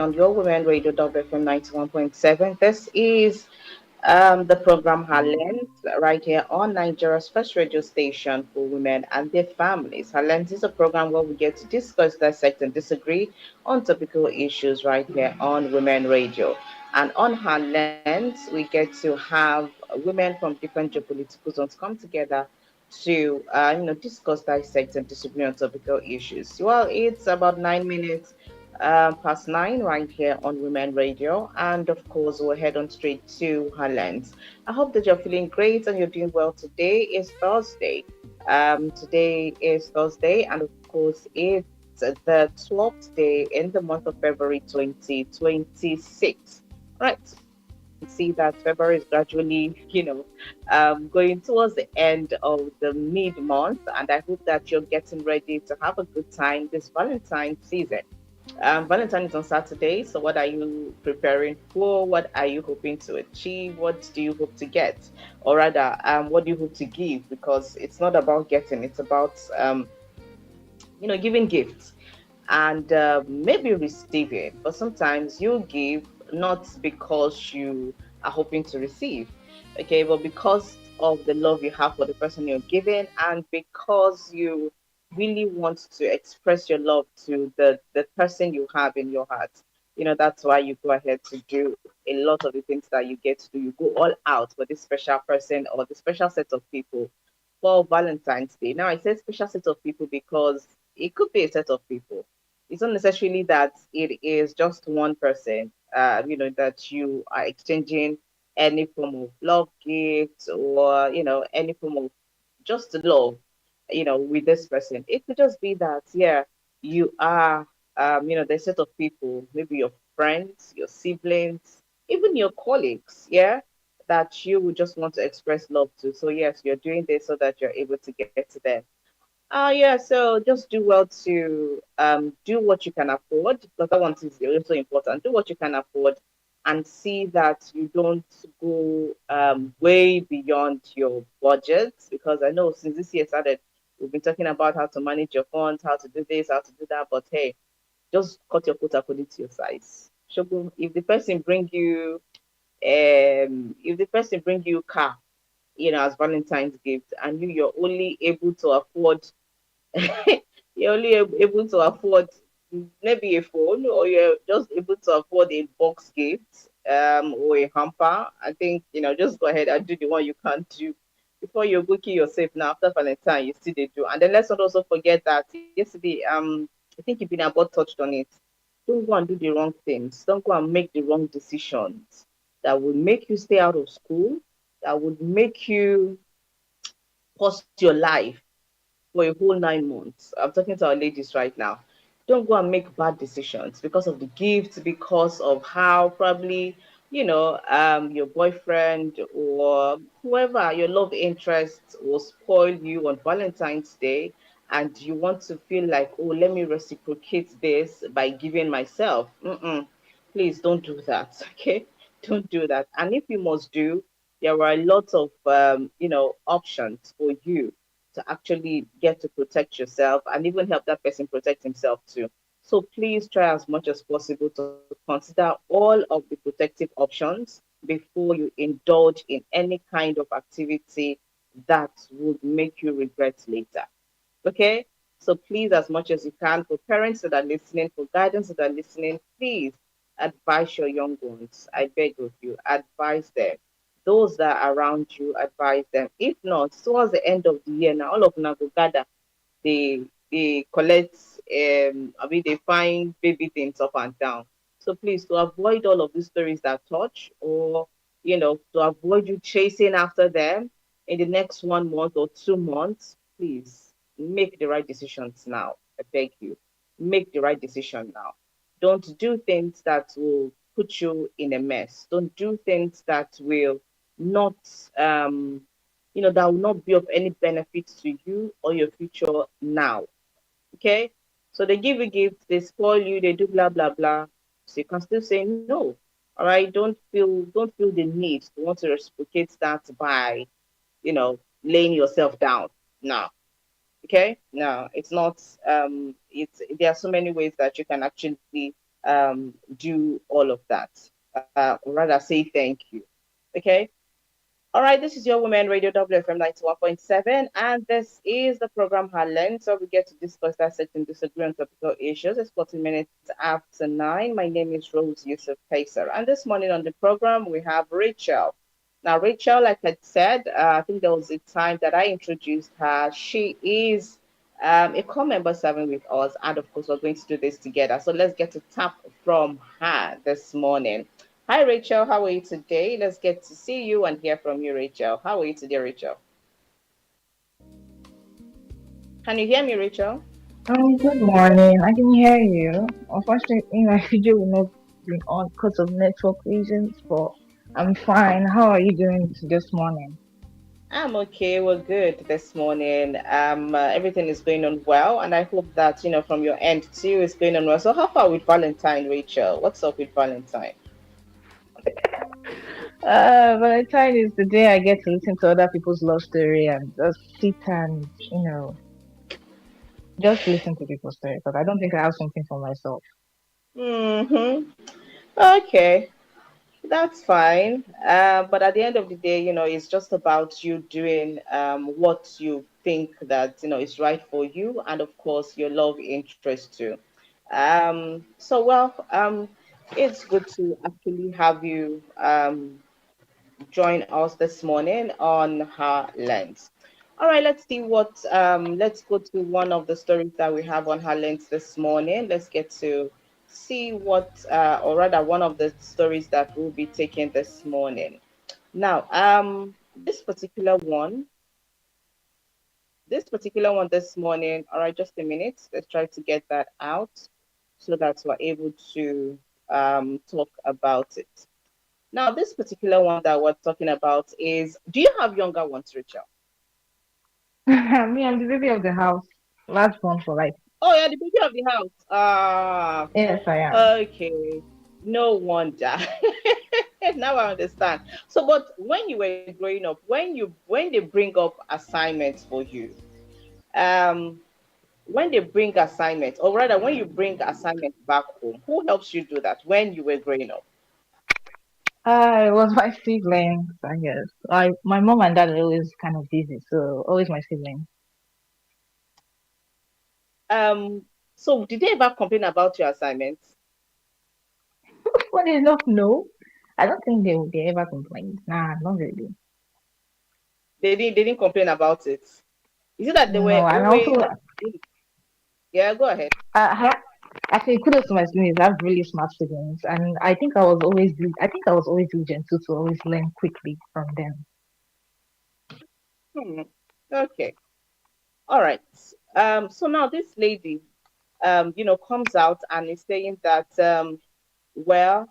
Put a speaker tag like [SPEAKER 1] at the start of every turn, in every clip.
[SPEAKER 1] on your Women Radio WFM 91.7. This is the program HerLens right here on Nigeria's first radio station for women and their families. HerLens is a program where we get to discuss, dissect, and disagree on topical issues right here on Women Radio. And on HerLens, we get to have women from different geopolitical zones come together to discuss, dissect, and disagree on topical issues. Well, it's about 9 minutes past nine right here on Women Radio. And of course, we'll head on straight to her lens. I hope that you're feeling great and you're doing well. Today is Thursday. Today is Thursday, and of course, it's the 12th day in the month of February 2026. Right. You can see that February is gradually, going towards the end of the mid month, and I hope that you're getting ready to have a good time this Valentine's season. Valentine is on Saturday, so what are you preparing for? What are you hoping to achieve? What do you hope to get? Or rather, what do you hope to give? Because it's not about getting, it's about, giving gifts and maybe receiving. But sometimes you give not because you are hoping to receive, okay, but because of the love you have for the person you're giving, and because you really want to express your love to the person you have in your heart. That's why you go ahead to do a lot of the things that you get to do. You go all out for this special person or the special set of people for Valentine's Day. Now, I say special set of people because it could be a set of people. It's not necessarily that it is just one person, that you are exchanging any form of love gifts or, any form of just love, with this person. It could just be that, yeah, you are, the set of people, maybe your friends, your siblings, even your colleagues, yeah, that you would just want to express love to. So, yes, you're doing this so that you're able to get to them. Yeah, so just do well to do what you can afford, because that one is also important. Do what you can afford and see that you don't go way beyond your budget, because I know since this year started, we've been talking about how to manage your funds, how to do this, how to do that, but hey, just cut your coat according to your size. Shogun, if the person bring you car, as Valentine's gift, and you're only able to afford you're only able to afford maybe a phone, or you're just able to afford a box gift or a hamper. I think, just go ahead and do the one you can't do before you're booking yourself now after Valentine. You see they do. And then let's not also forget that yesterday, I think you've been about touched on it. Don't go and do the wrong things. Don't go and make the wrong decisions that will make you stay out of school, that would make you pause your life for a whole 9 months. I'm talking to our ladies right now. Don't go and make bad decisions because of the gift, because of how probably, your boyfriend or whoever, your love interest will spoil you on Valentine's Day. And you want to feel like, oh, let me reciprocate this by giving myself. Mm-mm. Please don't do that. Okay. Don't do that. And if you must do, there are a lot of, options for you to actually get to protect yourself and even help that person protect himself too. So please try as much as possible to consider all of the protective options before you indulge in any kind of activity that would make you regret later. Okay? So please, as much as you can, for parents that are listening, for guidance that are listening, please advise your young ones. I beg of you, advise them. Those that are around you, advise them. If not, towards the end of the year now, all of them go gather. They collect, they find baby things up and down. So please, to avoid all of these stories that touch, or to avoid you chasing after them in the next 1 month or 2 months, please make the right decisions now. I beg you, make the right decision now. Don't do things that will put you in a mess. Don't do things that will not, that will not be of any benefit to you or your future now. Okay? So they give you gifts, they spoil you, they do blah blah blah. So you can still say no. All right, don't feel the need to want to reciprocate that by, laying yourself down. No. Okay? No, it's not. It's there are so many ways that you can actually do all of that. Or rather, say thank you. Okay. All right, this is your Women Radio WFM 91.7, and this is the program HerLens, so we get to discuss that certain disagree on topical issues. It's 40 minutes after 9. My name is Rose Yusuf Kaiser, and this morning on the program we have Rachel. Now, Rachel, like I said, I think there was a time that I introduced her. She is a core member serving with us, and of course, we're going to do this together. So let's get to tap from her this morning. Hi, Rachel. How are you today? Let's get to see you and hear from you, Rachel. How are you today, Rachel? Can you hear me, Rachel?
[SPEAKER 2] Good morning. I can hear you. Unfortunately, my video will not be on because of network reasons, but I'm fine. How are you doing this morning?
[SPEAKER 1] I'm okay. We're good this morning. Everything is going on well, and I hope that from your end too is going on well. So, how far with Valentine, Rachel? What's up with Valentine?
[SPEAKER 2] Valentine is the day I get to listen to other people's love story and just sit and, just listen to people's story because I don't think I have something for myself.
[SPEAKER 1] Mm-hmm. Okay. That's fine. But at the end of the day, it's just about you doing what you think that is right for you, and of course your love interest too. So it's good to actually have you join us this morning on her lens. All right, let's see what let's go to one of the stories that we have on her lens this morning. Let's get to see what or rather one of the stories that we'll be taking this morning. Now, this particular one, this morning, all right, just a minute. Let's try to get that out so that we're able to talk about it. Now, this particular one that we're talking about is, do you have younger ones, Rachel?
[SPEAKER 2] Me, I'm the baby of the house. Last born for life.
[SPEAKER 1] Oh, yeah, the baby of the house.
[SPEAKER 2] Yes, I am.
[SPEAKER 1] Okay. No wonder. Now I understand. So, but when you were growing up, when they bring up assignments for you, um, when they bring assignments, or rather, when you bring assignments back home, who helps you do that when you were growing up?
[SPEAKER 2] It was my siblings, I guess. My mom and dad are always kind of busy, so always my siblings.
[SPEAKER 1] So did they ever complain about your assignments?
[SPEAKER 2] Funny enough, no. I don't think they ever complained. Nah, not really.
[SPEAKER 1] They didn't complain about it. Is it that they were
[SPEAKER 2] No, and also,
[SPEAKER 1] always, yeah, go ahead.
[SPEAKER 2] ha- actually, kudos to my siblings. I have really smart siblings, and I think I was always diligent too, to always learn quickly from them.
[SPEAKER 1] Hmm. Okay. All right. So now this lady, comes out and is saying that, well,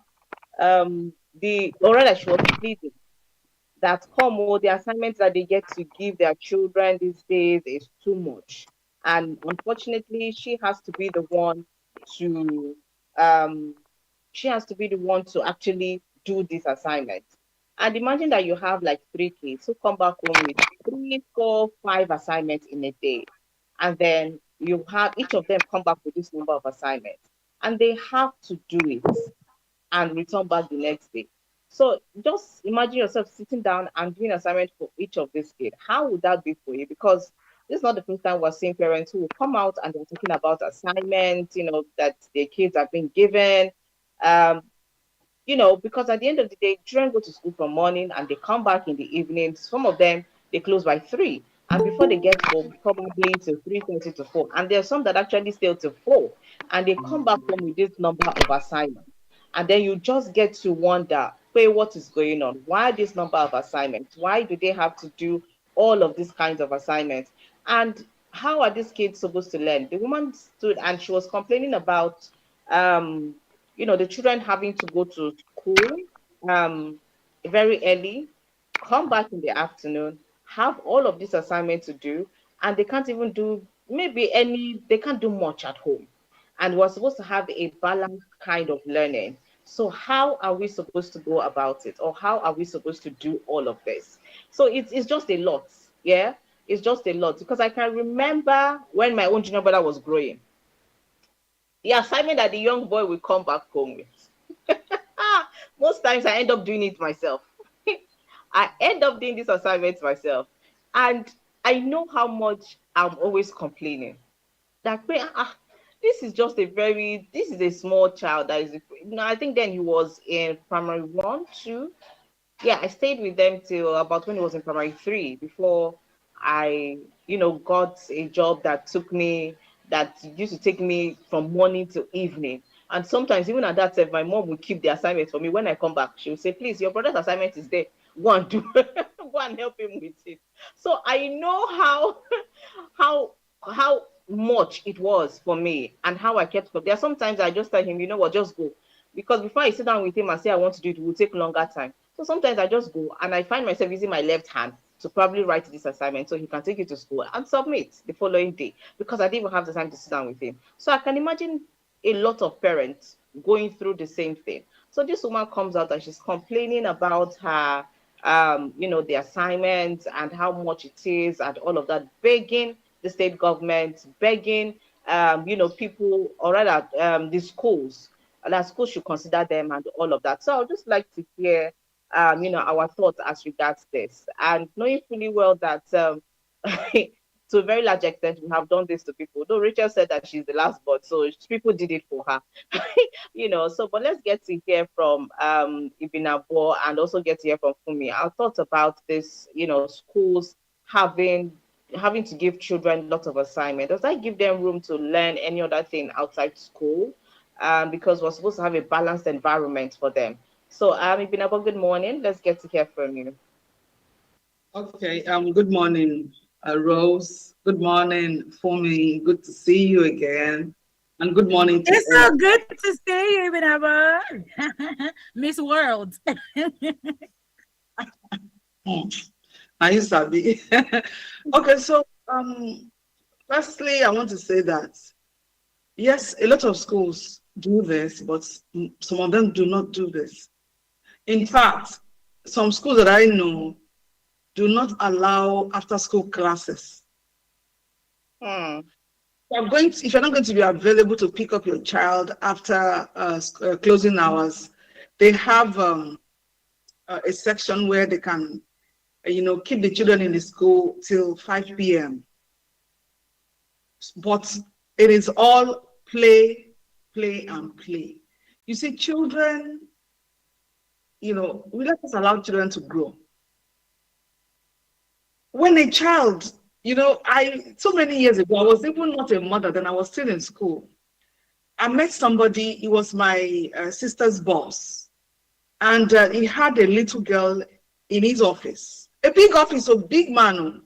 [SPEAKER 1] or rather, she was pleading that the assignments that they get to give their children these days is too much. And unfortunately, to um she has to be the one to actually do this assignment. And imagine that you have like three kids who come back home with three, four, five assignments in a day. And then you have each of them come back with this number of assignments. And they have to do it and return back the next day. So just imagine yourself sitting down and doing assignment for each of these kids. How would that be for you? Because this is not the first time we're seeing parents who will come out and they're talking about assignments, that their kids have been given. Um, because at the end of the day, children go to school from morning and they come back in the evening. Some of them they close by 3, and before they get home, probably till 3:30 to 4. And there are some that actually stay till 4, and they come back home with this number of assignments. And then you just get to wonder, wait, what is going on? Why this number of assignments? Why do they have to do all of these kinds of assignments? And how are these kids supposed to learn? The woman stood and she was complaining about um the children having to go to school um, very early, come back in the afternoon, have all of this assignment to do, and they can't even do they can't do much at home. And we're supposed to have a balanced kind of learning. So how are we supposed to go about it? Or how are we supposed to do all of this? So it's just a lot. Yeah. It's just a lot. Because I can remember when my own junior brother was growing. The assignment that the young boy will come back home with. Most times I end up doing it myself. I end up doing this assignment myself. And I know how much I'm always complaining. That this is just this is a small child that is, I think then he was in primary one, two. Yeah, I stayed with them till about when he was in primary three before I, got a job that used to take me from morning to evening. And sometimes even at that time, my mom would keep the assignment for me. When I come back, she would say, please, your brother's assignment is there. Go and do go and help him with it. So I know how how much it was for me and how I kept up. There are sometimes I just tell him, you know what, just go. Because before I sit down with him and say I want to do it, it will take longer time. So sometimes I just go and I find myself using my left hand to probably write this assignment so he can take it to school and submit the following day because I didn't even have the time to sit down with him. So I can imagine a lot of parents going through the same thing. So this woman comes out and she's complaining about her, the assignments and how much it is and all of that, begging the state government, begging, people, or rather, the schools, that schools should consider them and all of that. So I would just like to hear, our thoughts as regards this, and knowing fully well that to a very large extent we have done this to people. Though Rachel said that she's the last born, so people did it for her, So, but let's get to hear from Ibinabo and also get to hear from Fumi. Our thoughts about this, schools having having to give children lots of assignment. Does that give them room to learn any other thing outside school? Because we're supposed to have a balanced environment for them. So, Ibinabo, good morning. Let's get to hear from you.
[SPEAKER 3] Okay, good morning, Rose. Good morning, Fumi. Good to see you again. And good morning to
[SPEAKER 4] It's
[SPEAKER 3] all.
[SPEAKER 4] so good to see you, Ibinaba. Miss World.
[SPEAKER 3] Are you Sabi? Okay, so firstly, I want to say that yes, a lot of schools do this, but some of them do not do this. In fact, some schools that I know do not allow after school classes.
[SPEAKER 1] Hmm.
[SPEAKER 3] If you're not going to be available to pick up your child after closing hours, they have a section where they can, keep the children in the school till 5 p.m. But it is all play, play, and play. You see, children, we let us allow children to grow. When a child, so many years ago, I was even not a mother, then I was still in school. I met somebody, he was my sister's boss, and he had a little girl in his office, a big office, a big man.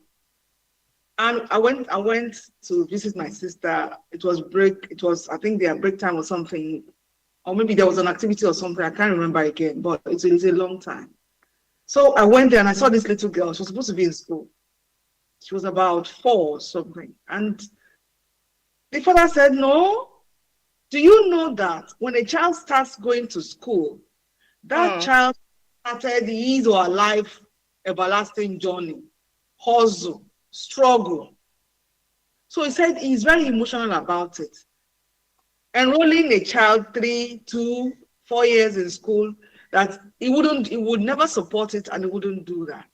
[SPEAKER 3] And I went to visit my sister. It was break, I think their break time or something, or maybe there was an activity or something, I can't remember again, but it was a long time. So I went there and I saw this little girl. She was supposed to be in school. She was about 4 or something. And the father said, no, do you know that when a child starts going to school, that
[SPEAKER 1] Hmm.
[SPEAKER 3] child started his or her life everlasting journey, hustle, struggle. So he said he's very emotional about it. Enrolling a child 3, 2, 4 years in school, that he would never support it and he wouldn't do that.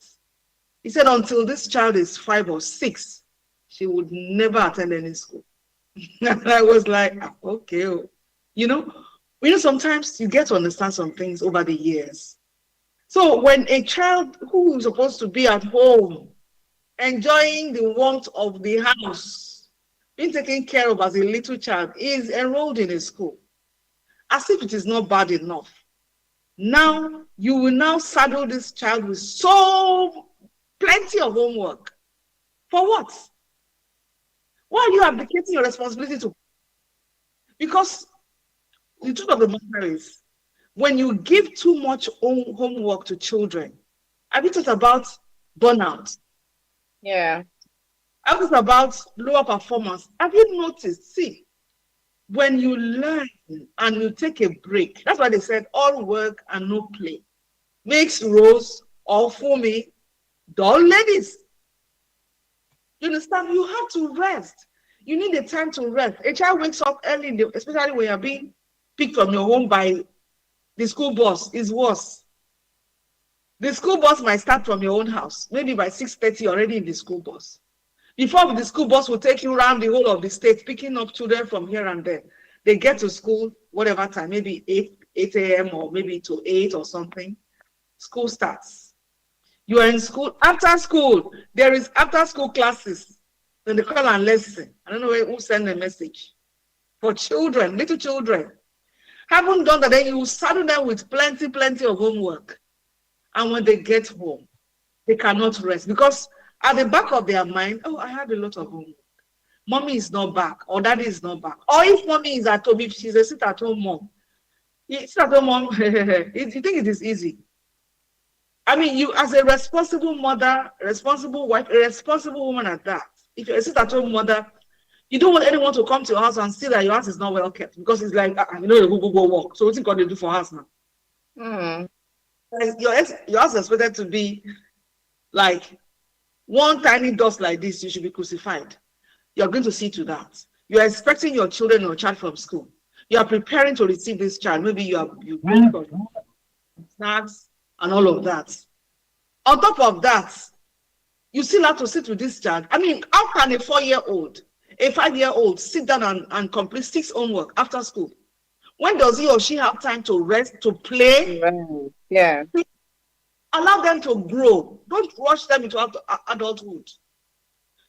[SPEAKER 3] He said until this child is 5 or 6, she would never attend any school. And I was like, okay. You know, sometimes you get to understand some things over the years. So when a child who is supposed to be at home, enjoying the warmth of the house, being taken care of as a little child, is enrolled in a school, as if it is not bad enough. Now, you will now saddle this child with so plenty of homework. For what? Why are you abdicating your responsibility to? Because the truth of the matter is, when you give too much homework to children, have you thought about burnout?
[SPEAKER 1] Yeah.
[SPEAKER 3] Have you thought about lower performance? Have you noticed? See, when you learn and you take a break, that's why they said all work and no play makes Rose or Fumi dull ladies. You understand? You have to rest. You need a time to rest. A child wakes up early, especially when you're being picked from your home by the school bus, is worse. The school bus might start from your own house, maybe by 6:30 already in the school bus. Before the school bus will take you around the whole of the state, picking up children from here and there. They get to school, whatever time, maybe 8 a.m. or maybe to 8 or something. School starts. You are in school. After school, there is after school classes. Then they call and lesson. I don't know who send a message. For children, little children. Haven't done that, then you saddle them with plenty of homework. And when they get home, they cannot rest because at the back of their mind, oh, I have a lot of homework. Mommy is not back, or daddy is not back. Or if mommy is at home, if she's a sit-at-home mom, you think it is easy. I mean, you as a responsible mother, responsible wife, a responsible woman at that, if you're a sit-at-home mother, you don't want anyone to come to your house and see that your house is not well kept because it's like, you know, you go work. So what's it going to do for us now?
[SPEAKER 1] Mm.
[SPEAKER 3] Your house is expected to be like one tiny dust like this, you should be crucified. You're going to see to that. You're expecting your children or child from school. You are preparing to receive this child. Maybe you bring for snacks and all of that. On top of that, you still have to sit with this child. I mean, how can a 4-year-old, a 5-year-old sit down and complete 6 homework after school? When does he or she have time to rest, to play?
[SPEAKER 1] Right. Yeah.
[SPEAKER 3] Allow them to grow. Don't rush them into adulthood.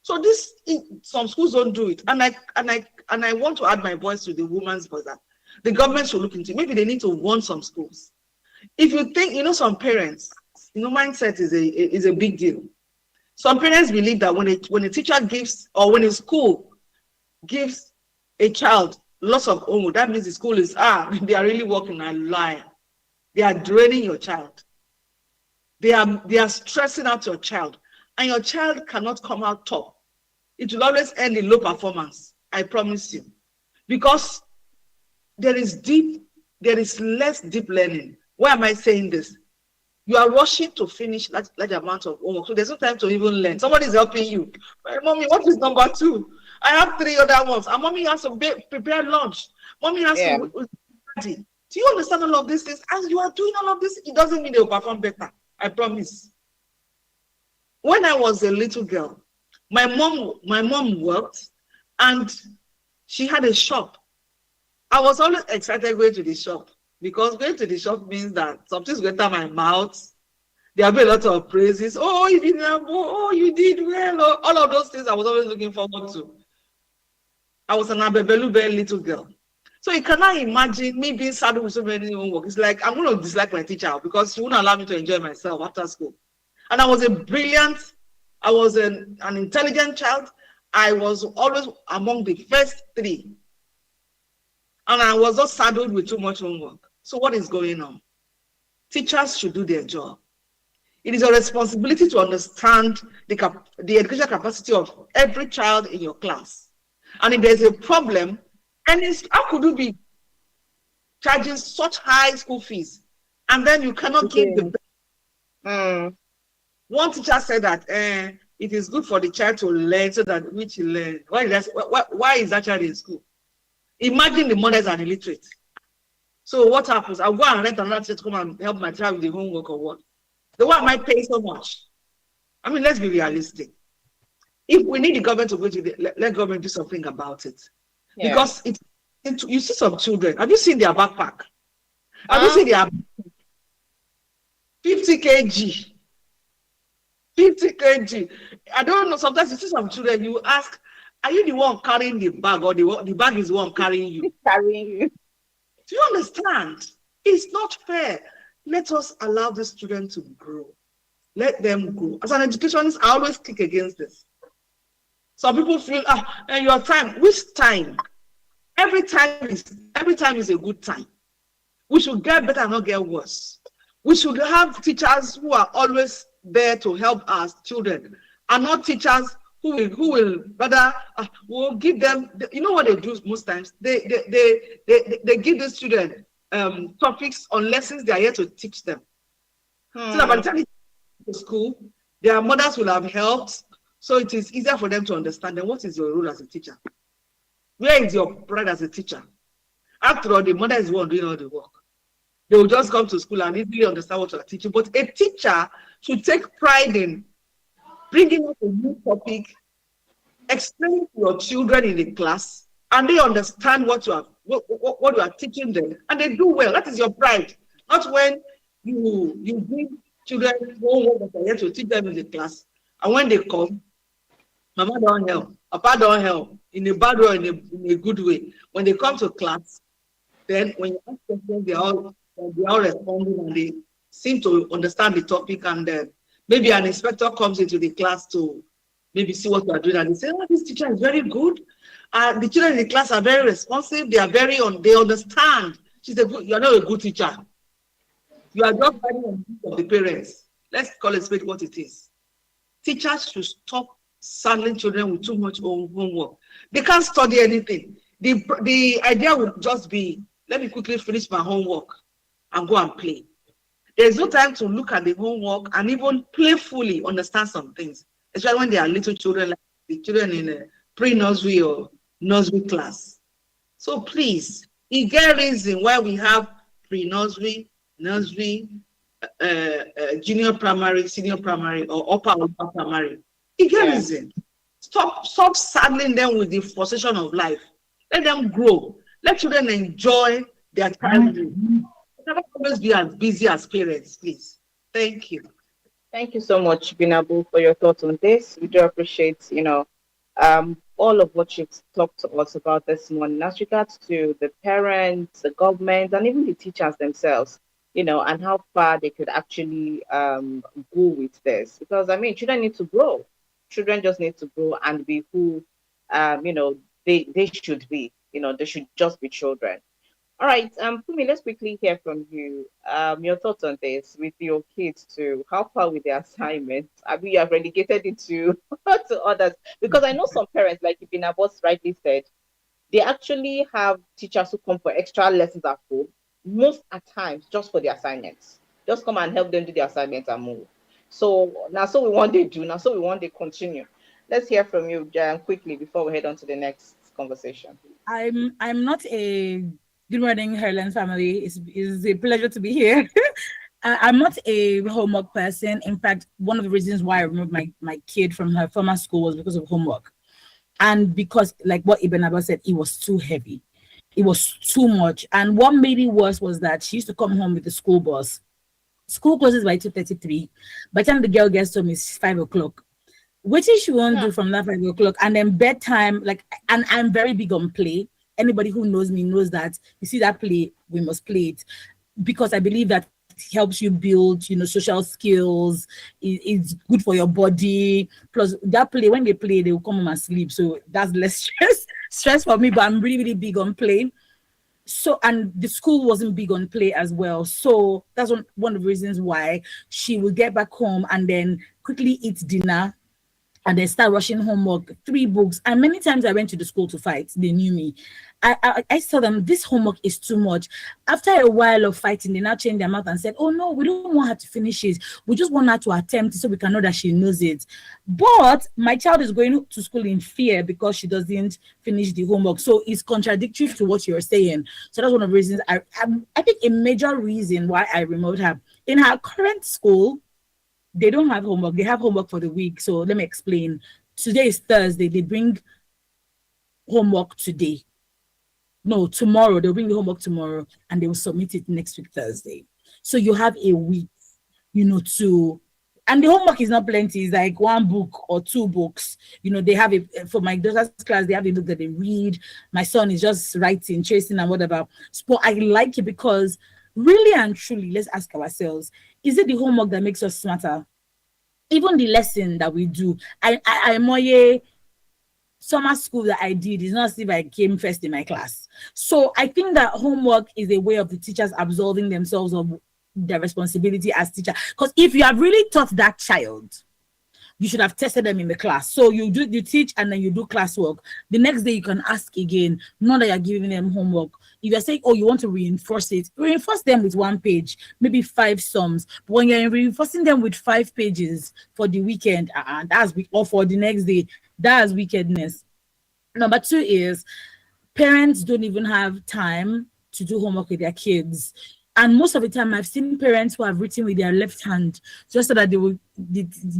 [SPEAKER 3] So this, some schools don't do it, and I want to add my voice to the women's voice that the government should look into it. Maybe they need to warn some schools. If you think, some parents, mindset is a big deal. Some parents believe that when a teacher gives, or when a school gives a child lots of homework, that means the school is they are really working a lie. They are draining your child. They are stressing out your child, and your child cannot come out top. It will always end in low performance. I promise you, because there is less deep learning. Why am I saying this? You are rushing to finish large amount of homework, so there's no time to even learn. Somebody is helping you. Mommy, what is number 2? I have 3 other ones, and mommy has to prepare lunch. Mommy has to. Do you understand all of these things? As you are doing all of this, it doesn't mean they will perform better. I promise. When I was a little girl, my mom worked, and she had a shop. I was always excited going to the shop because going to the shop means that something's going to my mouth. There will be a lot of praises. Oh, you did well. Oh, you did well. Oh, all of those things I was always looking forward to. I was an abebelube little girl. So you cannot imagine me being saddled with so many homework. It's like I'm going to dislike my teacher because she wouldn't allow me to enjoy myself after school. And I was an intelligent child. I was always among the first 3. And I was just saddled with too much homework. So what is going on? Teachers should do their job. It is your responsibility to understand the educational capacity of every child in your class. And if there's a problem, how could you be charging such high school fees and then you cannot give the best? One teacher said that it is good for the child to learn so that which he learns. Why is that child in school? Imagine the mothers are illiterate. So what happens? I'll go and rent another teacher to come and help my child with the homework or what? The one might pay so much. I mean, let's be realistic. If we need the government to go to let government do something about it. Yeah. Because you see some children. Have you seen their backpack? Have you seen their 50 kg? 50 kg. I don't know. Sometimes you see some children, you ask, are you the one carrying the bag or the bag is the one carrying you?
[SPEAKER 1] Carrying you.
[SPEAKER 3] Do you understand? It's not fair. Let us allow these children to grow. Let them grow. As an educationist, I always kick against this. Some people feel, your time. Which time? Every time is a good time. We should get better and not get worse. We should have teachers who are always there to help our children, and not teachers who will rather will give them. You know what they do most times? They give the students topics on lessons they are here to teach them. So that by the time they go to school, their mothers will have helped. So it is easier for them to understand. Then what is your role as a teacher? Where is your pride as a teacher? After all, the mother is the one doing all the work. They will just come to school and easily understand what you are teaching. But a teacher should take pride in bringing up a new topic, explaining to your children in the class, and they understand what you are teaching them, and they do well. That is your pride. Not when you bring children homework that you have to teach them in the class, and when they come, Mama don't help, Papa don't help, in a bad way or in a good way. When they come to class, then when you ask questions, they are all responding and they seem to understand the topic. And maybe an inspector comes into the class to maybe see what we are doing, and they say, "Oh, this teacher is very good. The children in the class are very responsive. They are they understand." She said, "You are not a good teacher. You are just fighting on the of the parents." Let's call it what it is. Teachers should stop saddling children with too much homework. They can't study anything. The idea would just be, let me quickly finish my homework and go and play. There's no time to look at the homework and even playfully understand some things, especially when they are little children, like the children in a pre-nursery or nursery class. So please, you get a reason why we have pre-nursery, nursery, junior primary, senior primary, or upper primary. You get a reason. Stop saddling them with the frustration of life. Let them grow. Let children enjoy their childhood. Never always be as busy as parents, please. Thank you.
[SPEAKER 1] Thank you so much, Binabu, for your thoughts on this. We do appreciate, all of what you've talked to us about this morning as regards to the parents, the government, and even the teachers themselves, and how far they could actually go with this. Because, I mean, children need to grow. Children just need to grow and be who, they should be. They should just be children. All right, Fumi, let's quickly hear from you. Your thoughts on this with your kids too. How far with their assignments? Have you have relegated it to, to others? Because I know some parents, like Ibina boss rightly said, they actually have teachers who come for extra lessons at home, most at times just for the assignments. Just come and help them do the assignments and move. So now, so we want they do now, so we want they continue. Let's hear from you, Jan, quickly before we head on to the next conversation.
[SPEAKER 4] I'm not a good morning, HerLens family. It's a pleasure to be here. I'm not a homework person. In fact, one of the reasons why I removed my kid from her former school was because of homework. And because, like what Ibn Abbas said, it was too heavy. It was too much. And what made it worse was that she used to come home with the school bus. School closes by 2:33. By the time the girl gets home, it's 5 o'clock. What is she won't do from that 5 o'clock? And then bedtime, and I'm very big on play. Anybody who knows me knows that you see that play, we must play it, because I believe that it helps you build, social skills. It's good for your body. Plus, that play, when they play, they will come home and sleep. So that's less stress for me. But I'm really, really big on play. So, and the school wasn't big on play as well. So that's one of the reasons why she will get back home and then quickly eat dinner and then start rushing homework, 3 books. And many times I went to the school to fight. They knew me. I tell them, this homework is too much. After a while of fighting, they now changed their mouth and said, oh, no, we don't want her to finish it. We just want her to attempt it so we can know that she knows it. But my child is going to school in fear because she doesn't finish the homework. So it's contradictory to what you're saying. So that's one of the reasons. I think a major reason why I removed her. In her current school, they don't have homework. They have homework for the week. So let me explain. Today is Thursday. They bring homework today. No, tomorrow. They'll bring the homework tomorrow and they will submit it next week, Thursday. So you have a week, to... And the homework is not plenty. It's like 1 book or 2 books. They have it for my daughter's class. They have a book that they read. My son is just writing, tracing and whatever. So I like it because really and truly, let's ask ourselves, is it the homework that makes us smarter? Even the lesson that we do. I'm a summer school that I did is not as if I came first in my class. So I think that homework is a way of the teachers absolving themselves of their responsibility as teacher. Because if you have really taught that child, you should have tested them in the class. So you teach and then you do classwork. The next day you can ask again, not that you're giving them homework. If you're saying, oh, you want to reinforce it, reinforce them with 1 page, maybe 5 sums. But when you're reinforcing them with 5 pages for the weekend, or for the next day, that's wickedness. Number 2 is, Parents don't even have time to do homework with their kids. And most of the time, I've seen parents who have written with their left hand just so that they will,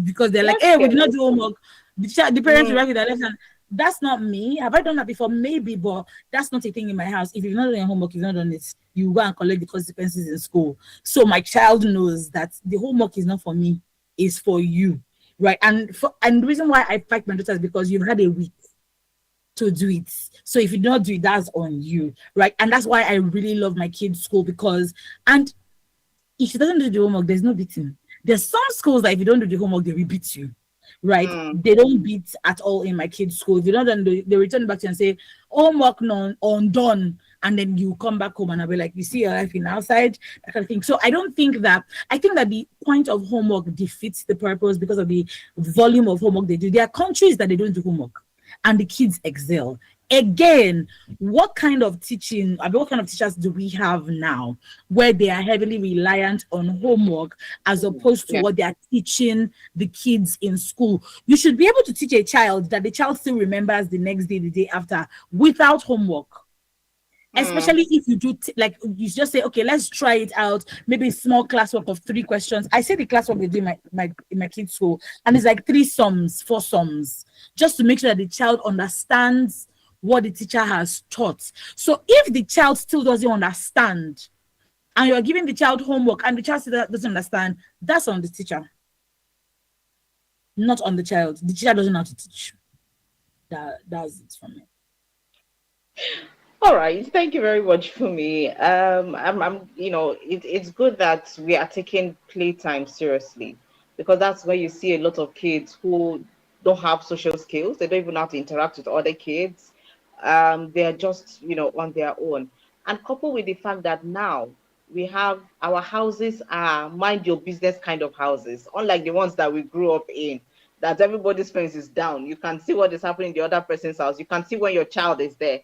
[SPEAKER 4] because they're like,
[SPEAKER 1] That's
[SPEAKER 4] hey, we did not
[SPEAKER 1] careless.
[SPEAKER 4] do homework. The parents will
[SPEAKER 1] Mm,
[SPEAKER 4] write with their left hand. That's not me. Have I done that before? Maybe, but that's not a thing in my house. If you've not done your homework, you've not done it, you go and collect the consequences in school. So my child knows that the homework is not for me, it's for you. Right. And the reason why I fight my daughter is because you've had a week to do it. So if you don't do it, that's on you, right? And that's why I really love my kids' school because, and if she doesn't do the homework, there's no beating. There's some schools that if you don't do the homework, they will beat you, right?
[SPEAKER 1] mm.
[SPEAKER 4] They don't beat at all in my kids' school. If you don't, then they return back to you and say, homework non undone. And then you come back home and I'll be like, you see your life in outside, that kind of thing. So I think that the point of homework defeats the purpose because of the volume of homework they do. There are countries that they don't do homework and the kids excel. Again, what kind of teaching, I mean, what kind of teachers do we have now where they are heavily reliant on homework as opposed to
[SPEAKER 1] Yeah.
[SPEAKER 4] what they are teaching the kids in school? You should be able to teach a child that the child still remembers the next day, the day after, without homework.
[SPEAKER 1] Mm.
[SPEAKER 4] Especially if you do like you just say, okay, let's try it out. Maybe small classwork of 3 questions. I say the classwork we do in my kids' school, and it's like 3 sums, 4 sums, just to make sure that the child understands what the teacher has taught. So if the child still doesn't understand, and you're giving the child homework, and the child still doesn't understand, that's on the teacher, not on the child. The teacher doesn't know how to teach. That's it for me.
[SPEAKER 1] All right, thank you very much, Fumi. It's good that we are taking playtime seriously because that's where you see a lot of kids who don't have social skills. They don't even know how to interact with other kids. They are just, on their own. And coupled with the fact that now we have our houses are mind your business kind of houses, unlike the ones that we grew up in, that everybody's fence is down. You can see what is happening in the other person's house. You can see when your child is there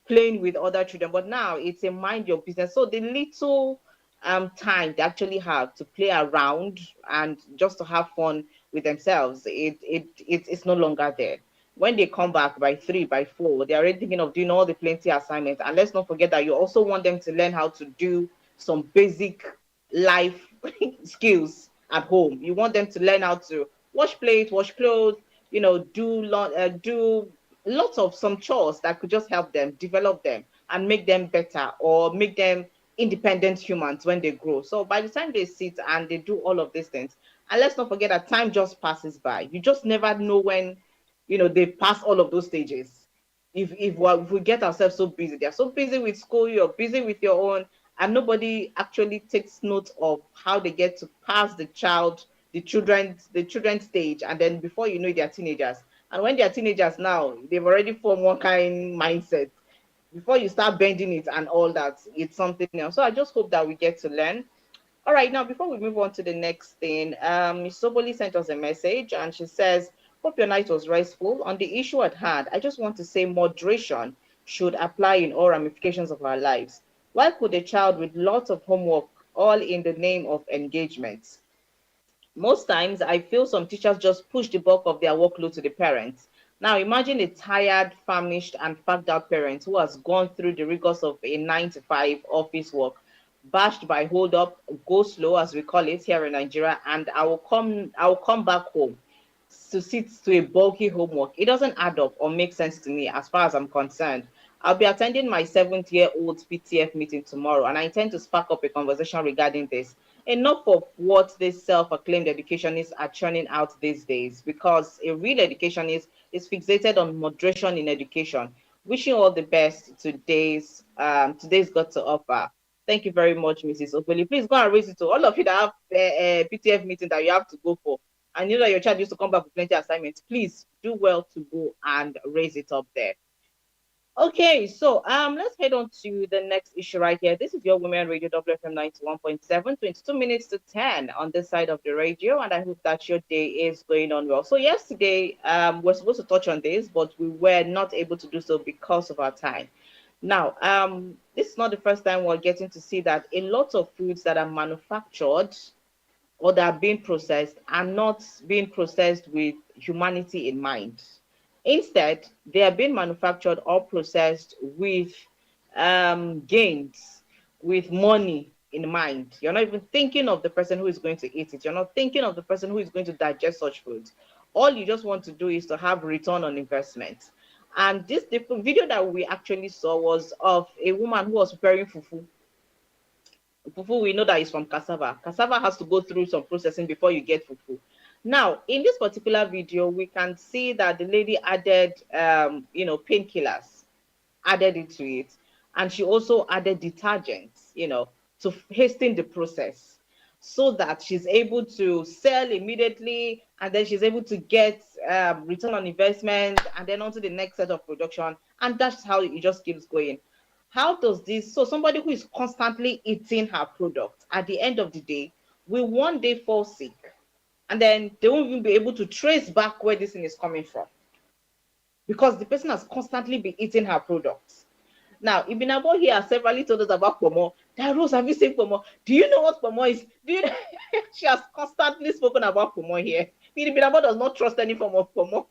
[SPEAKER 1] playing with other children. But now it's a mind your business. So the little time they actually have to play around and just to have fun with themselves, it's no longer there. When they come back by 3, by 4, they're already thinking of doing all the plenty assignments. And let's not forget that you also want them to learn how to do some basic life skills at home. You want them to learn how to wash plates, wash clothes, do lots of some chores that could just help them develop them and make them better or make them independent humans when they grow. So by the time they sit and they do all of these things, and let's not forget that time just passes by. You just never know when, they pass all of those stages. If we get ourselves so busy, they're so busy with school, you're busy with your own, and nobody actually takes note of how they get to pass the children stage, and then before you know it, they're teenagers. And when they're teenagers now, they've already formed one kind mindset. Before you start bending it and all that, it's something else. So I just hope that we get to learn. All right, now before we move on to the next thing, Ms. Soboli sent us a message and she says, hope your night was restful. On the issue at hand, I just want to say moderation should apply in all ramifications of our lives. Why could a child with lots of homework, all in the name of engagement? Most times I feel some teachers just push the bulk of their workload to the parents. Now imagine a tired, famished, and fagged out parent who has gone through the rigors of a 9 to 5 office work, bashed by hold up, go slow as we call it here in Nigeria, and I will come back home to sit to a bulky homework. It doesn't add up or make sense to me as far as I'm concerned. I'll be attending my 7th-year-old PTF meeting tomorrow, and I intend to spark up a conversation regarding this. Enough of what these self-acclaimed educationists are churning out these days, because a real educationist is fixated on moderation in education. Wishing all the best today's got to offer. Thank you very much, Mrs. Opeli. Please go and raise it to all of you that have a PTF meeting that you have to go for. And you know that your child used to come back with plenty assignments. Please do well to go and raise it up there. Okay, so let's head on to the next issue right here. This is your Women Radio WFM 91.7, 22 minutes to 10 on this side of the radio, and I hope that your day is going on well. So yesterday, we're supposed to touch on this, but we were not able to do so because of our time. Now, this is not the first time we're getting to see that a lot of foods that are manufactured or that are being processed are not being processed with humanity in mind. Instead, they are being manufactured or processed with gains, with money in mind. You're not even thinking of the person who is going to eat it. You're not thinking of the person who is going to digest such food. All you just want to do is to have return on investment. And this video that we actually saw was of a woman who was preparing fufu. Fufu, we know that is from cassava. Cassava has to go through some processing before you get fufu. Now, in this particular video, we can see that the lady added, painkillers, added into it, and she also added detergents, to hasten the process, so that she's able to sell immediately, and then she's able to get return on investment, and then on to the next set of production, and that's how it just keeps going. How does this, so somebody who is constantly eating her product, at the end of the day, will one day fall sick, and then they won't even be able to trace back where this thing is coming from, because the person has constantly been eating her products. Now, Ibinabo here has severally told us about Pomo. That Rose, have you seen Pomo? Do you know what Pomo is? Do you She has constantly spoken about Pomo here. Ibinabo does not trust any form of Pomo.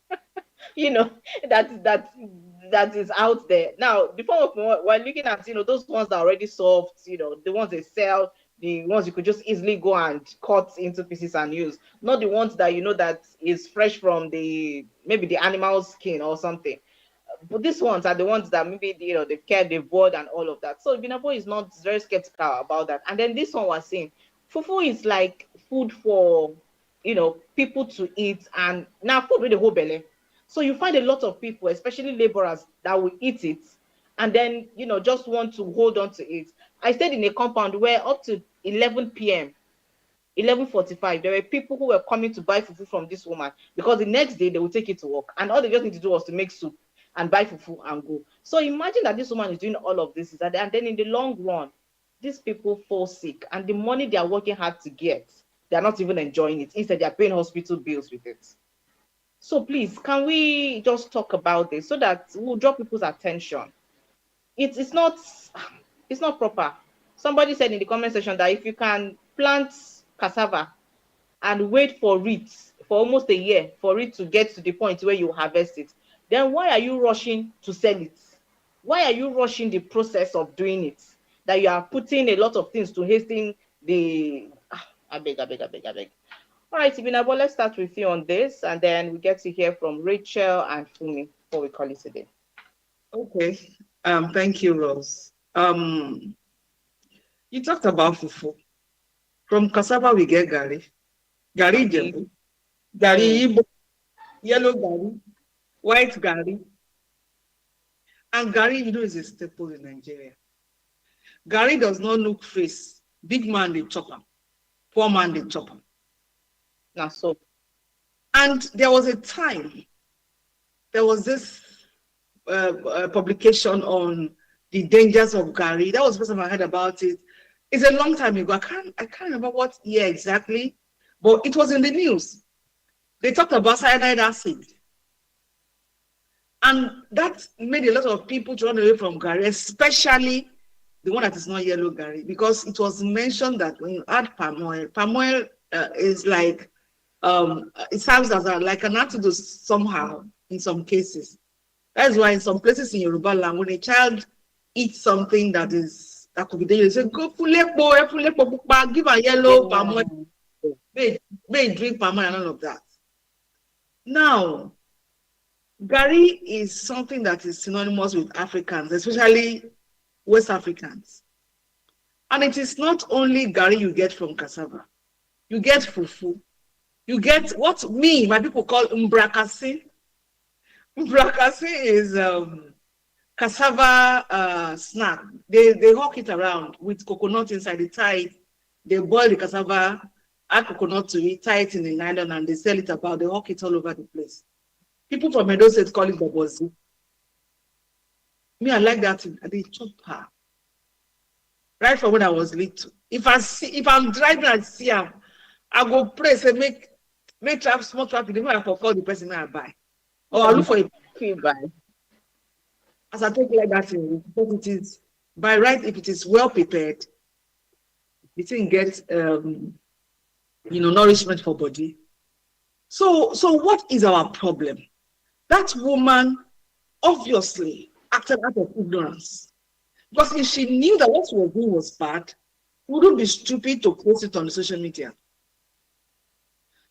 [SPEAKER 1] you know that is out there now. The form of we're looking at, those ones that are already soft, the ones they sell, the ones you could just easily go and cut into pieces and use, not the ones that that is fresh from maybe the animal's skin or something. But these ones are the ones that maybe they've kept, they've boiled and all of that. So Binabo is not very skeptical about that. And then this one was saying fufu is like food for people to eat, and now food with the whole belly. So you find a lot of people, especially laborers, that will eat it and then just want to hold on to it. I stayed in a compound where up to 11 p.m., 11:45, there were people who were coming to buy fufu from this woman, because the next day they will take it to work, and all they just need to do was to make soup and buy fufu and go. So imagine that this woman is doing all of this, and then in the long run, these people fall sick, and the money they are working hard to get, they are not even enjoying it. Instead, they are paying hospital bills with it. So please, can we just talk about this so that we'll draw people's attention? It's not proper. Somebody said in the comment section that if you can plant cassava and wait for it for almost a year for it to get to the point where you harvest it, then why are you rushing to sell it? Why are you rushing the process of doing it? That you are putting a lot of things to hasten the I beg. All right, Ibinabo, let's start with you on this, and then we get to hear from Rachel and Fumi before we call it a day.
[SPEAKER 3] Okay. Thank you, Rose. You talked about fufu. From cassava we get gari. Gari Jebu. Gari Igbo. Yellow gari. White gari. And gari, is a staple in Nigeria. Gari does not look face. Big man, they chop him. Poor man, they chop him.
[SPEAKER 1] Now, so.
[SPEAKER 3] And there was a time, there was this publication on the dangers of gari. That was the first time I heard about it. It's a long time ago. I can't remember what year exactly, but it was in the news. They talked about cyanide acid. And that made a lot of people run away from gari, especially the one that is not yellow gari, because it was mentioned that when you add palm oil is like, it serves as like an antidote somehow in some cases. That's why in some places in Yoruba land, when a child eats something that could be dangerous, they say, go fulepo, give a yellow palm oil, may drink palm oil and all of that. Now, gari is something that is synonymous with Africans, especially West Africans. And it is not only gari you get from cassava. You get fufu. You get what my people call mbrakasi. Mbrakasi is cassava snack. They hawk it around with coconut inside. They tie it. They boil the cassava, add coconut to it, tie it in a nylon, and they sell it about. They hawk it all over the place. People from Edo State call it bobozi. Me, I like that thing. They chop her. Right from when I was little. If I'm driving and see her, I go pray, say make small traffic, even if I call the person I buy. Or I look for a buy. As I take like that thing, because it is by right, if it is well prepared, the thing gets nourishment for body. So what is our problem? That woman obviously acted out of ignorance. Because if she knew that what she was doing was bad, she wouldn't be stupid to post it on the social media.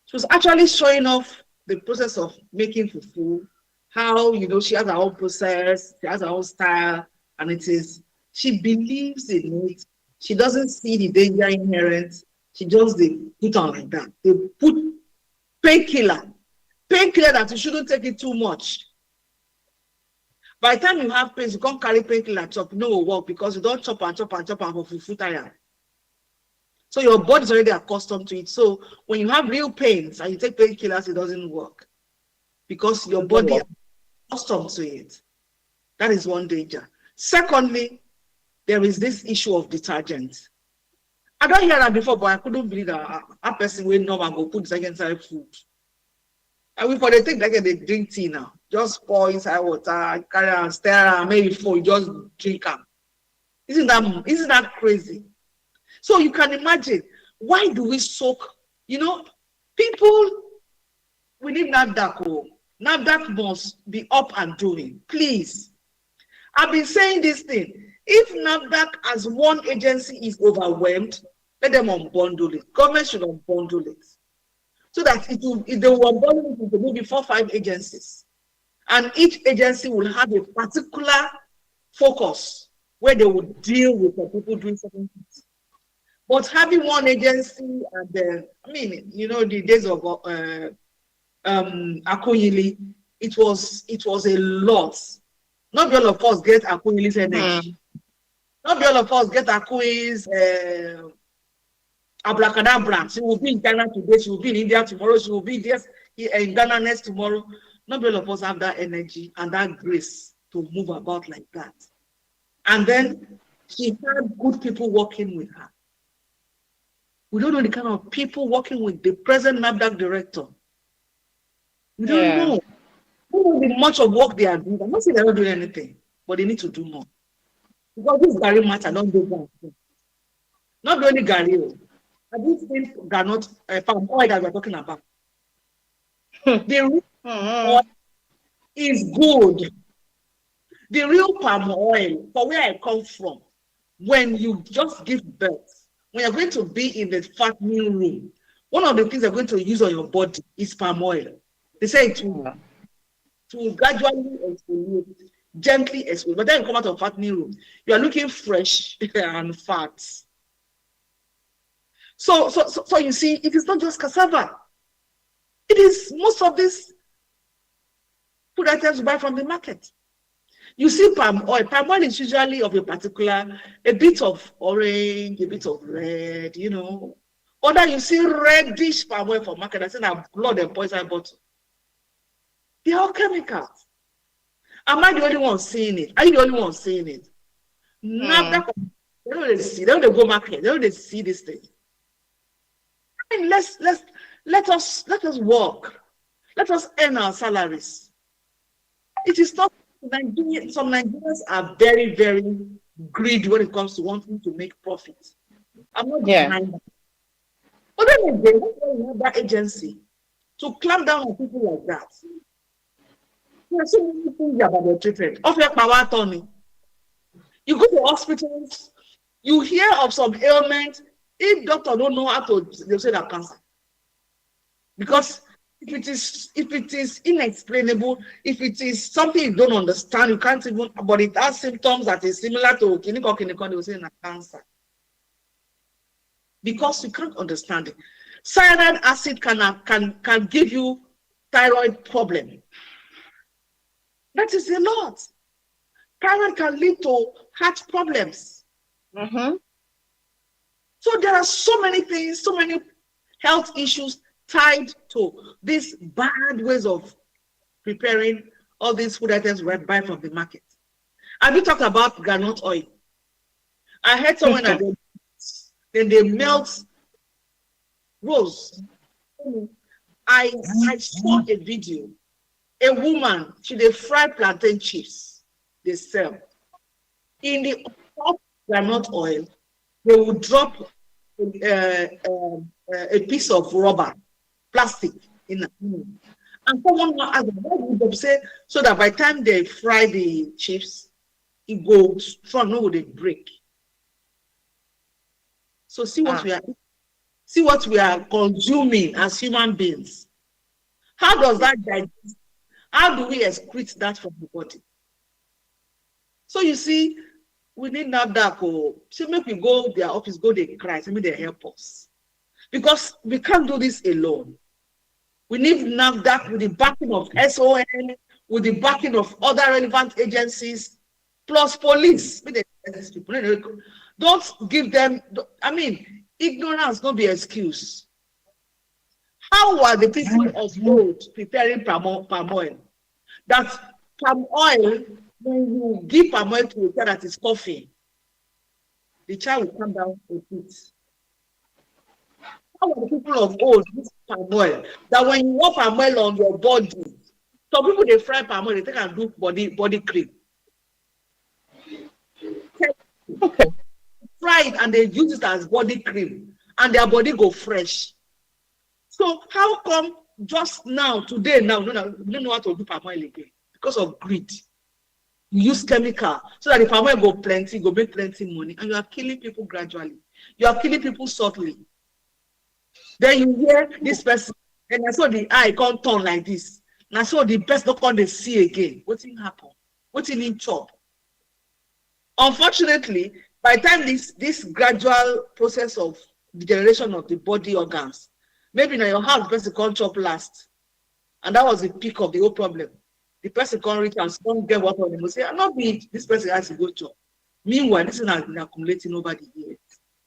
[SPEAKER 3] She was actually showing off the process of making fufu, how she has her own process, she has her own style, and she believes in it. She doesn't see the danger inherent. She just they put on like that. They put painkiller, painkiller that you shouldn't take it too much. By the time you have pains, you can't carry painkiller chop. No will work because you don't chop and chop and chop and for fufu tire. So your body is already accustomed to it. So when you have real pains and you take painkillers, it doesn't work because your body is accustomed to it. That is one danger. Secondly, there is this issue of detergent. I don't hear that before, but I couldn't believe that a person will know and go put detergent inside food. And we for the thing like they drink tea now. Just pour inside water, carry and stir and maybe before you just drink them. Isn't that crazy? So you can imagine, why do we soak? People, we need NAFDAC. NAFDAC must be up and doing. Please. I've been saying this thing. If NAFDAC as one agency is overwhelmed, let them unbundle it. Government should unbundle it. So that if they will unbundle it into maybe 4 or 5 agencies. And each agency will have a particular focus where they will deal with the people doing certain things. But having one agency and the days of Akoyili, it was a lot. Not all of us get Akoyili's energy. Not all of us get Akoyili's abracadabra. She will be in Ghana today, she will be in India tomorrow, she will be in Ghana next tomorrow. Not all of us have that energy and that grace to move about like that. And then she had good people working with her. We don't know the kind of people working with the present NAFDAC director. We don't know. We don't know the much of work they are doing. I'm not saying they're not doing anything, but they need to do more. Because this Gary matter don't do that. Not only Gary. I do think not palm oil that we're talking about. The real oil is good. The real palm oil, for where I come from, when you just give birth, when you're going to be in the fattening room, one of the things they're going to use on your body is palm oil. They say it will gradually exfoliate, gently exfoliate. But then you come out of fattening room, you are looking fresh and fat. So you see, it is not just cassava. It is most of these food items you buy from the market. You see palm oil. Palm oil is usually of a particular, a bit of orange, a bit of red, Or that you see reddish palm oil for market. I say that blood and poison bottle. They are all chemicals. Am I the only one seeing it? Are you the only one seeing it? They don't see. They don't go market. They don't see this thing. I mean, let us work. Let us earn our salaries. It is not. Some Nigerians are very, very greedy when it comes to wanting to make profit. I'm not behind that. But then again, we have that agency to clamp down on people like that. There are so many things about the treatment. Of your power attorney. You go to hospitals, you hear of some ailment. If doctor don't know how to, they'll say that cancer. Because if it is inexplainable, if it is something you don't understand, you can't even, but it has symptoms that is similar to clinical, they will say na cancer. Because you can't understand it. Cyanide acid can give you thyroid problem. That is a lot. Thyroid can lead to heart problems. So there are so many things, so many health issues tied to these bad ways of preparing all these food items we buy from the market. Have you talked about groundnut oil? I heard someone that they melt rose. I saw a video. A woman, she they fry plantain chips. They sell. In the hot groundnut oil, they will drop a piece of rubber, plastic in the And someone now asked, why would they say so that by the time they fry the chips, it goes strong, no, they break. So
[SPEAKER 1] Ah,
[SPEAKER 3] see what we are consuming as human beings. How does that digest? How do we excrete that from the body? So you see, we need NAFDAC. Oh, so make we go their office, go they cry, so make they help us. Because we can't do this alone. We need NAFDAC with the backing of SON, with the backing of other relevant agencies, plus police. Don't give them, I mean, ignorance don't be excuse. How were the people of old preparing palm oil? That palm oil, when you give palm oil to a child that is coughing, the child will come down with it. How are the people of old use palm oil? That when you rub palm oil on your body, some people they fry palm oil, they take and do body cream.
[SPEAKER 1] okay.
[SPEAKER 3] Fry it and they use it as body cream, and their body go fresh. So how come just now, today, now, you don't know how to do palm oil again because of greed? You use chemical so that the palm oil go plenty, go make plenty money, and you are killing people gradually. You are killing people subtly. Then you hear this person, and I saw the eye can't turn like this. And I saw the person don't come they see again. What thing happen? What thing in chop? Unfortunately, by the time this gradual process of degeneration of the body organs, maybe in your house, the person can't chop last. And that was the peak of the whole problem. The person can't reach and don't get what on them. Say, I'm not being this person has to go chop. Meanwhile, this thing has been accumulating over the years.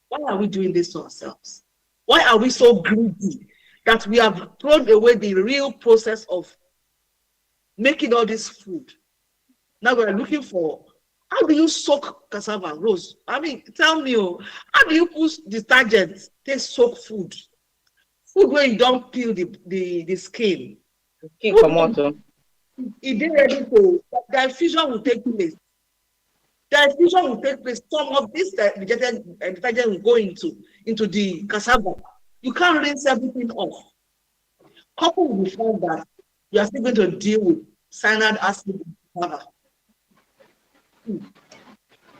[SPEAKER 3] Why are we doing this to ourselves? Why are we so greedy that we have thrown away the real process of making all this food? Now we're looking for, how do you soak cassava, Rose? I mean, tell me, how do you put detergent, take soak food? Food where you don't peel the skin.
[SPEAKER 1] King Komoto.
[SPEAKER 3] If they're ready to, the infusion will take place. The infusion will take place. Some of this detergent will go into the cassava. You can't rinse everything off. Coupled with the fact that you are still going to deal with cyanide acid in cassava.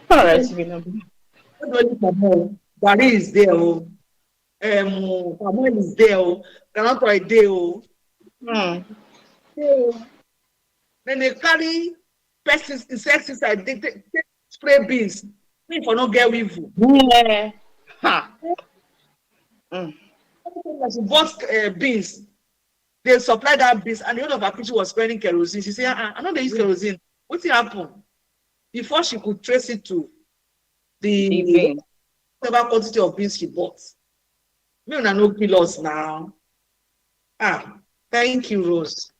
[SPEAKER 1] All right, Vinabu.
[SPEAKER 3] Gari is there, palm oil is there, groundnut oil there.
[SPEAKER 1] Hmm.
[SPEAKER 3] Then they carry insecticide, they spray beans. Me for not get weevil.
[SPEAKER 1] Yeah. Ha. Mm.
[SPEAKER 3] Bought beans. They supply that beans, and the owner of her kitchen was spending kerosene. She said, I know they use kerosene. What happened? Before she could trace it to the
[SPEAKER 1] Even.
[SPEAKER 3] whatever quantity of beans she bought. Me una no kill us now. Thank you, Rose.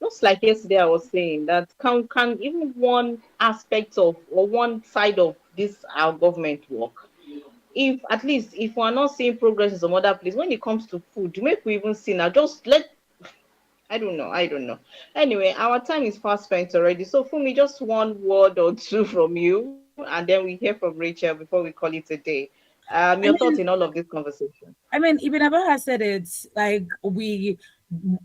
[SPEAKER 1] Just like yesterday, I was saying that can even one aspect of or one side of this our government work. If at least if we're not seeing progress in some other place, when it comes to food, make we even see now. Just let I don't know. I don't know. Anyway, our time is fast spent already. So for me, just one word or two from you, and then we hear from Rachel before we call it a day. Your
[SPEAKER 4] I
[SPEAKER 1] thoughts
[SPEAKER 4] mean,
[SPEAKER 1] in all of this conversation.
[SPEAKER 4] Ibn Abba has said it like we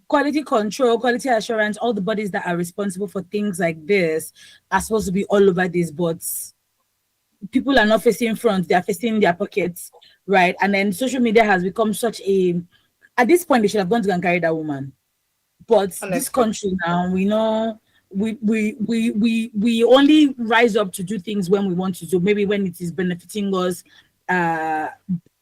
[SPEAKER 4] quality control, quality assurance, all the bodies that are responsible for things like this are supposed to be all over this, but people are not facing front, they are facing their pockets, right? And then social media has become such a at this point they should have gone to go and carry that woman. But this
[SPEAKER 1] Honestly.
[SPEAKER 4] country now, we know we only rise up to do things when we want to do, maybe when it is benefiting us, uh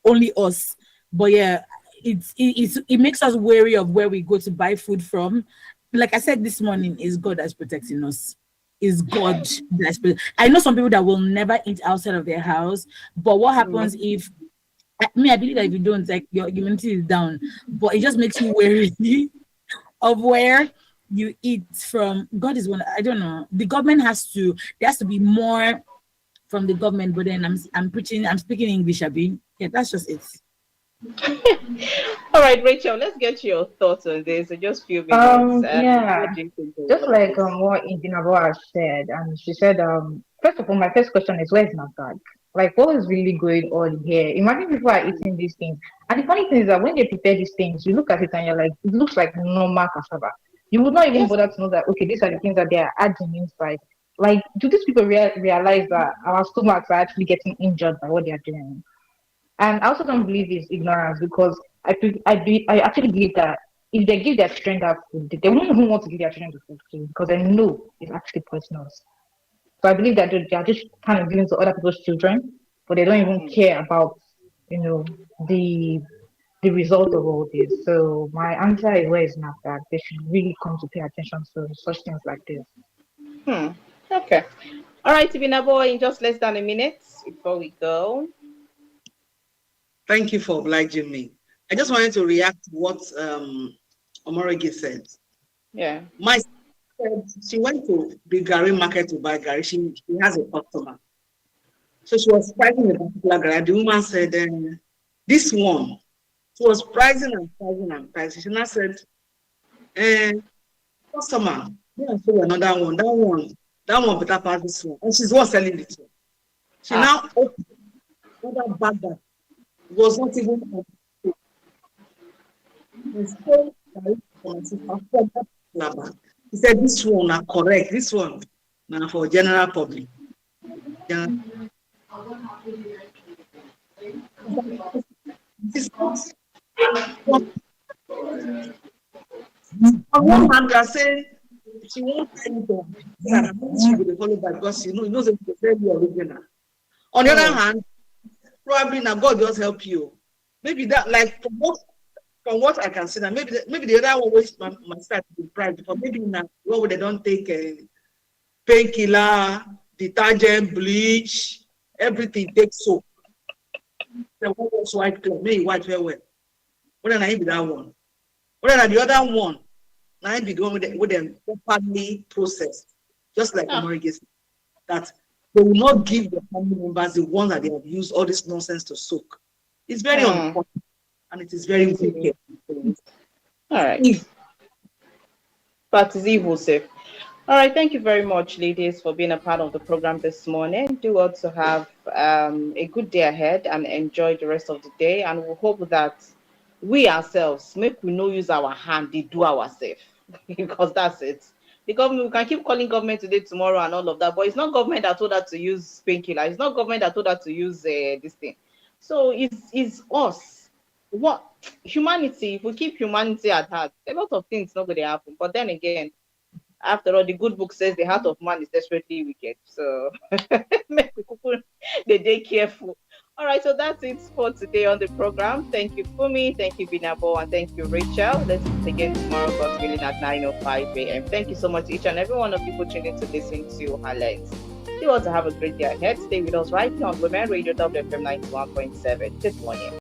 [SPEAKER 4] only us. But yeah, it makes us wary of where we go to buy food from. Like I said this morning, is God that's protecting us. Is God that's I know some people that will never eat outside of their house, but what happens
[SPEAKER 1] Mm.
[SPEAKER 4] if I believe that if you don't, like your immunity is down, but it just makes you wary of where you eat from. God is one. I don't know. The government has to. There has to be more from the government. But then I'm preaching. I'm speaking English. Abi. Yeah, that's just it.
[SPEAKER 1] All right, Rachel, let's get your thoughts on this in just few minutes.
[SPEAKER 2] Yeah,
[SPEAKER 1] What do you think of
[SPEAKER 2] just
[SPEAKER 1] all of
[SPEAKER 2] like
[SPEAKER 1] this?
[SPEAKER 2] what Indinabo has said, and she said, first of all, my first question is, where's my bag? Like, what is really going on here? Imagine people are eating these things. And the funny thing is that when they prepare these things, you look at it and you're like, it looks like normal cassava. You would not even
[SPEAKER 1] Yes.
[SPEAKER 2] bother to know that, okay, these are the things that they are adding inside. Like, do these people realize that our stomachs are actually getting injured by what they are doing? And I also don't believe it's ignorance because I actually believe that if they give their children that food, they won't even want to give their children the food too because they know it's actually poisonous. So I believe that they are just kind of giving to other people's children, but they don't even
[SPEAKER 1] Mm.
[SPEAKER 2] care about, you know, the the result of all this. So my answer is where it's not that they should really come to pay attention to such things like this.
[SPEAKER 1] Hmm. Okay. All right, Ibinabo, in just less than a minute before we go.
[SPEAKER 3] Thank you for obliging me. I just wanted to react to what Omorigi said.
[SPEAKER 1] Yeah.
[SPEAKER 3] My sister said she went to the Gary market to buy Gary. She has a customer. So she was pricing a particular Gary. The woman said, this one. She was pricing and pricing and pricing. She now said, eh, customer, me and show you another one. That one better pass this one. And she's the one selling it. She
[SPEAKER 1] Ah.
[SPEAKER 3] now opened another bag that was not even on the same Gary for my sister from that particular bag. He said, this one are correct. This one now for general public. General, this is not. On one hand, you are saying she won't tell you to that she will follow by because she knows that it's very original. On the other
[SPEAKER 1] Mm.
[SPEAKER 3] hand, probably now God just help you. Maybe that like from what I can see now, maybe the other one was my start to be private, but maybe now what they don't take a painkiller, detergent, bleach, everything takes soap. The one was white cloth, maybe white very well. What then I be that one? What then the other one? Now I be the one with them properly processed, just like
[SPEAKER 1] Ah.
[SPEAKER 3] Omorige said, that they will not give the family members the one that they have used all this nonsense to soak. It's very
[SPEAKER 1] Hmm.
[SPEAKER 3] unfortunate and it is very
[SPEAKER 1] It
[SPEAKER 3] wicked.
[SPEAKER 1] is. All right.
[SPEAKER 3] If
[SPEAKER 1] But it's evil safe. All right. Thank you very much, ladies, for being a part of the program this morning. Do also have a good day ahead and enjoy the rest of the day. And we hope that we ourselves make we no use our hand, they do ourselves because that's it. The government, we can keep calling government today, tomorrow, and all of that, but it's not government that told her to use painkiller. It's not government that told her to use this thing. So it's us. What humanity? If we keep humanity at heart, a lot of things not going to happen. But then again, after all, the good book says the heart of man is desperately wicked. So make the day careful. All right, so that's it for today on the program. Thank you, Fumi. Thank you, Binabo, and thank you, Rachel. Let's meet again tomorrow, God willing, at 9:05 a.m. Thank you so much, each and every one of you, for tuning to listen to HerLens. You also have a great day ahead. Stay with us right here on Women Radio WFM 91.7. Good morning.